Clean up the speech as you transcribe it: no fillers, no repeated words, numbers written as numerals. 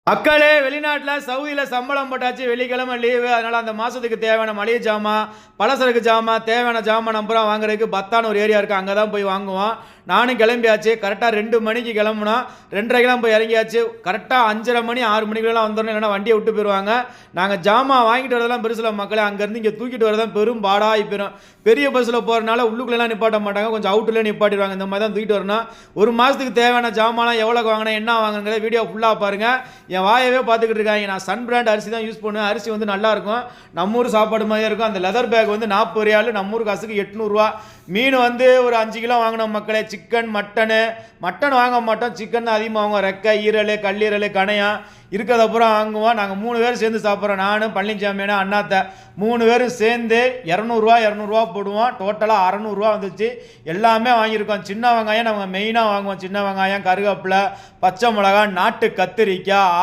மக்களே வெளிநாட்டில் சவுதியில் சம்பளம் போட்டாச்சு, வெள்ளிக்கிழமை லீவு. அதனால் அந்த மாதத்துக்கு தேவையான மளிகை ஜாமான், பலசரக்கு ஜாமான், தேவையான ஜாமான் நம்புறோம் வாங்குறதுக்கு பத்தான ஒரு ஏரியா இருக்குது, அங்கே தான் போய் வாங்குவோம். நானும் கிளம்பியாச்சு. கரெக்டாக 2 மணிக்கு கிளம்புனோம். 2:30 போய் இறங்கியாச்சு. கரெக்டாக 5:30 மணி 6 மணிக்கெல்லாம் வந்துடணும், இல்லைன்னா வண்டியை விட்டு போயிடுவாங்க. நாங்கள் ஜாமான் வாங்கிட்டு வரதெல்லாம் பெருசில் மக்களே, அங்கேருந்து இங்கே தூக்கிட்டு வரதான் பெரும் பாடாகி போயிடும். பெரிய பஸ்ஸில் போகிறனால உள்ளுக்குள்ளெல்லாம் நிப்பாட்ட மாட்டாங்க, கொஞ்சம் அவுட்டில் நிப்பாட்டிடுவாங்க. இந்த மாதிரி தான் தூக்கிட்டு வரணும். ஒரு மாதத்துக்கு தேவையான ஜாமான்லாம் எவ்வளோ வாங்கினேன், என்ன வாங்கினேங்கிற வீடியோ ஃபுல்லாக பாருங்கள். என் வாயவே பார்த்துக்கிட்டு இருக்காங்க. நான் சன் பிராண்ட் அரிசி தான் யூஸ் பண்ணுவேன். அரிசி வந்து நல்லாயிருக்கும், நம்ம ஊர் சாப்பாடு மாதிரியே இருக்கும். அந்த லெதர் பேக் வந்து 40 ரியால், நம்ம ஊர் காசுக்கு 800 ரூபா. மீன் வந்து ஒரு 5 கிலோ வாங்கினோம் மக்களே. சிக்கன், மட்டன் வாங்க மாட்டோம், சிக்கன் தான் அதிகமாக வாங்குவோம். ரெக்கை, ஈரல், கல்லீரல், கணையம் இருக்கிறத அப்புறம் வாங்குவோம். நாங்கள் 3 பேர் சேர்ந்து சாப்பிட்றோம். நான், பழனிசாமியான அண்ணாத்த 3 பேரும் சேர்ந்து 200 போடுவோம். டோட்டலாக 600 வந்துச்சு. எல்லாமே வாங்கியிருக்கோம். சின்ன வெங்காயம் நம்ம மெயினாக வாங்குவோம். சின்ன வெங்காயம், கருவேப்பிலை, பச்சை மிளகாய், நாட்டு கத்திரிக்காய்,